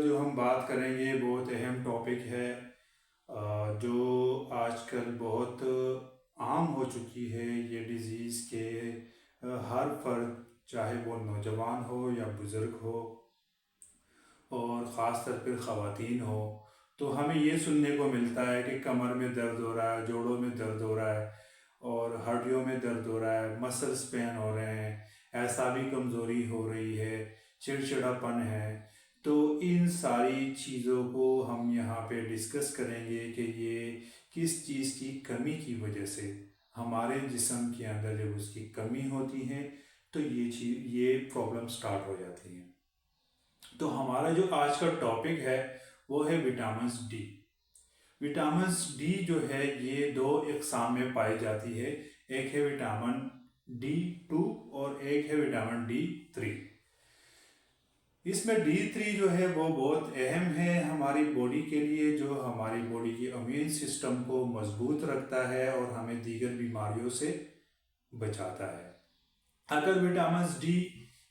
जो हम बात करेंगे बहुत अहम टॉपिक है, जो आजकल बहुत आम हो चुकी है। ये डिज़ीज़ के हर फर्द, चाहे वो नौजवान हो या बुज़ुर्ग हो, और ख़ास तौर पर ख़वातीन हो, तो हमें ये सुनने को मिलता है कि कमर में दर्द हो रहा है, जोड़ों में दर्द हो रहा है और हड्डियों में दर्द हो रहा है, मसल्स पेन हो रहे हैं, एसाबी कमज़ोरी हो रही है, चिड़चिड़ापन है। तो इन सारी चीज़ों को हम यहाँ पे डिस्कस करेंगे कि ये किस चीज़ की कमी की वजह से हमारे जिस्म के अंदर जब उसकी कमी होती है तो ये प्रॉब्लम स्टार्ट हो जाती है। तो हमारा जो आज का टॉपिक है वो है विटामिन डी। विटामिन डी जो है ये दो इकसाम में पाई जाती है, एक है विटामिन D2 और एक है विटामिन D3। इसमें D3 जो है वो बहुत अहम है हमारी बॉडी के लिए, जो हमारी बॉडी की इम्यून सिस्टम को मजबूत रखता है और हमें दीगर बीमारियों से बचाता है। अगर विटामिन डी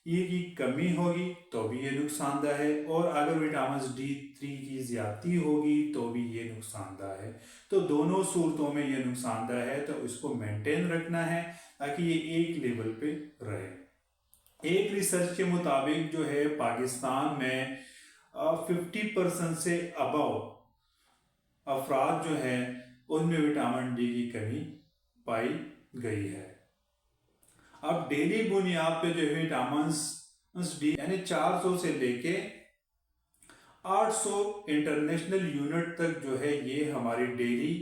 की कमी होगी तो भी ये नुकसानदायक है, और अगर विटामिन D3 की ज़्यादती होगी तो भी ये नुकसानदायक है। तो दोनों सूरतों में ये नुकसानदायक है, तो इसको मेंटेन रखना है ताकि ये एक लेवल पे रहे। एक रिसर्च के मुताबिक जो है पाकिस्तान में 50% से अबव अफराद जो हैं उनमें विटामिन डी की कमी पाई गई है। अब डेली बुनियाद पे जो है विटामिन डी यानी 400 से लेके 800 इंटरनेशनल यूनिट तक जो है ये हमारी डेली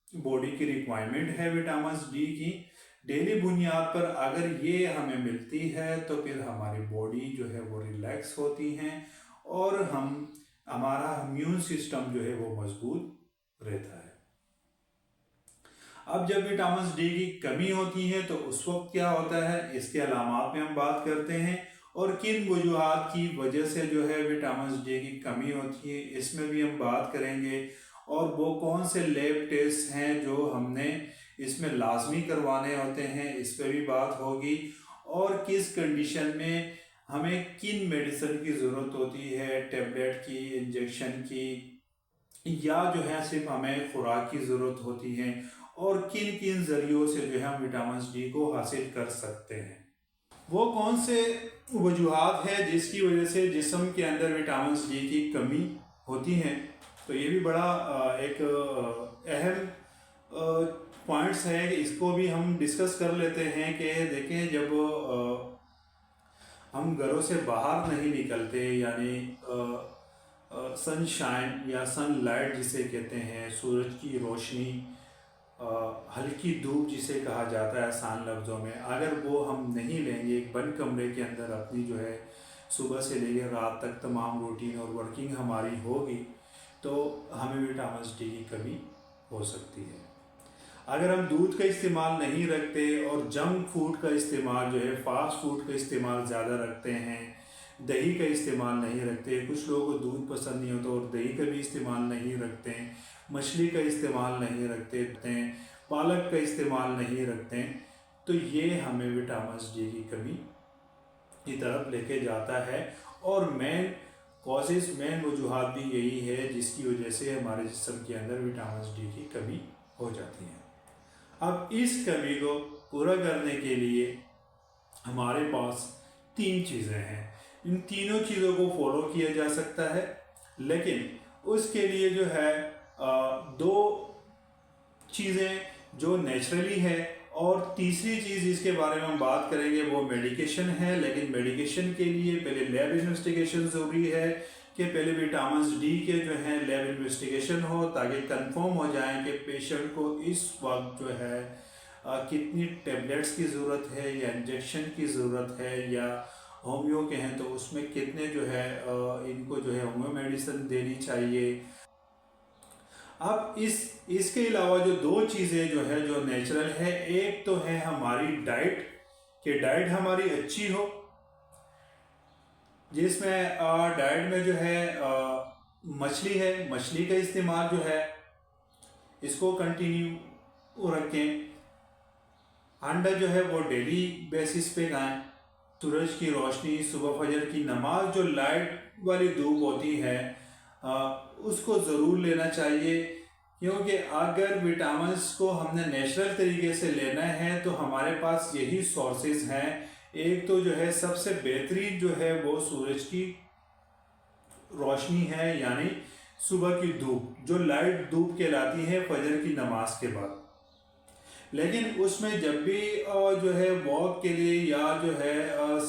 बॉडी की रिक्वायरमेंट है विटामिन डी की। डेली बुनियाद पर अगर ये हमें मिलती है तो फिर हमारी बॉडी जो है वो रिलैक्स होती है और हमारा इम्यून सिस्टम जो है वो मजबूत रहता है। अब जब विटामिन डी की कमी होती है तो उस वक्त क्या होता है, इसके अलामात में हम बात करते हैं और किन वजूहात की वजह से जो है विटामिन डी की कमी होती है इसमें भी हम बात करेंगे, और वो कौन से लैब टेस्ट हैं जो हमने इसमें लाजमी करवाने होते हैं इस पर भी बात होगी, और किस कंडीशन में हमें किन मेडिसिन की ज़रूरत होती है, टेबलेट की, इंजेक्शन की, या जो है सिर्फ हमें खुराक की ज़रूरत होती है, और किन किन ज़रियों से जो है हम विटामिन डी को हासिल कर सकते हैं। वो कौन से वजूहात है जिसकी वजह से जिस्म के अंदर विटामिन डी की कमी होती है। तो ये भी बड़ा एक अहम पॉइंट्स है, इसको भी हम डिस्कस कर लेते हैं कि देखें जब हम घरों से बाहर नहीं निकलते, यानी सनशाइन या सनलाइट जिसे कहते हैं, सूरज की रोशनी, हल्की धूप जिसे कहा जाता है आसान लफ्ज़ों में, अगर वो हम नहीं लेंगे, एक बंद कमरे के अंदर अपनी जो है सुबह से लेकर रात तक तमाम रूटीन और वर्किंग हमारी होगी तो हमें विटामिन डी की कमी हो सकती है। अगर हम दूध का इस्तेमाल नहीं रखते और जंक फूड का इस्तेमाल जो है, फास्ट फूड का इस्तेमाल ज़्यादा रखते हैं, दही का इस्तेमाल नहीं रखते, कुछ लोगों को दूध पसंद नहीं होता और दही का भी इस्तेमाल नहीं रखते हैं, मछली का इस्तेमाल नहीं रखते हैं, पालक का इस्तेमाल नहीं रखते हैं, तो ये हमें विटामिन डी की कमी की तरफ लेके जाता है। और मेन कॉजेज़, मेन वजूहात भी यही है जिसकी वजह से हमारे जिस्म के अंदर विटामिन डी की कमी हो जाती है। अब इस कमी को पूरा करने के लिए हमारे पास 3 चीज़ें हैं। इन तीनों चीज़ों को फॉलो किया जा सकता है, लेकिन उसके लिए जो है 2 चीज़ें जो नेचुरली है, और तीसरी चीज़ जिसके बारे में हम बात करेंगे वो मेडिकेशन है। लेकिन मेडिकेशन के लिए पहले लैब इन्वेस्टिगेशन ज़रूरी है कि पहले विटामिन डी के जो है लैब इन्वेस्टिगेशन हो ताकि कंफर्म हो जाए कि पेशेंट को इस वक्त जो है कितनी टेबलेट्स की ज़रूरत है या इंजेक्शन की ज़रूरत है, या होम्यो के हैं तो उसमें कितने जो है इनको जो है होम्यो मेडिसिन देनी चाहिए। अब इसके अलावा जो 2 चीज़ें जो है जो नेचुरल है, एक तो है हमारी डाइट, कि डाइट हमारी अच्छी हो, जिसमें डाइट में जो है मछली है, मछली का इस्तेमाल जो है इसको कंटिन्यू रखें, अंडा जो है वो डेली बेसिस पे खाएं, सूरज की रोशनी, सुबह फजर की नमाज जो लाइट والی دھوپ ہوتی ہے اس کو ضرور لینا چاہیے، کیونکہ اگر وٹامنس کو ہم نے نیچرل طریقے سے لینا ہے تو ہمارے پاس یہی سورسز ہیں۔ ایک تو جو ہے سب سے بہترین جو ہے وہ سورج کی روشنی ہے، یعنی صبح کی دھوپ جو لائٹ دھوپ کہلاتی ہے فجر کی نماز کے بعد۔ لیکن اس میں جب بھی جو ہے واک کے لیے یا جو ہے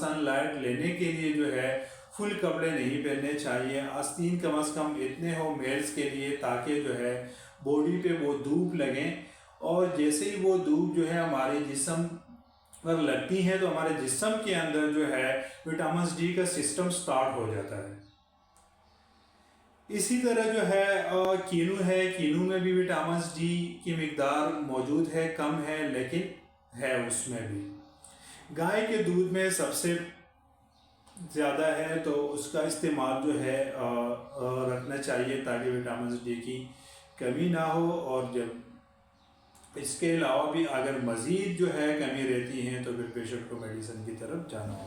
سن لائٹ لینے کے لیے جو ہے فل کپڑے نہیں پہننے چاہیے، آستین کم از کم اتنے ہو میلز کے لیے تاکہ جو ہے باڈی پہ وہ دھوپ لگیں، اور جیسے ہی وہ دھوپ جو ہے ہمارے جسم پر لگتی ہے تو ہمارے جسم کے اندر جو ہے وٹامنس ڈی کا سسٹم سٹارٹ ہو جاتا ہے۔ اسی طرح جو ہے کینو ہے، کینو میں بھی وٹامنس ڈی کی مقدار موجود ہے، کم ہے لیکن ہے اس میں بھی۔ گائے کے دودھ میں سب سے زیادہ ہے تو اس کا استعمال جو ہے رکھنا چاہیے تاکہ وٹامنس ڈی کی کمی نہ ہو، اور جب اس کے علاوہ بھی اگر مزید جو ہے کمی رہتی ہیں تو پھر پیشنٹ کو میڈیسن کی طرف جانا ہو۔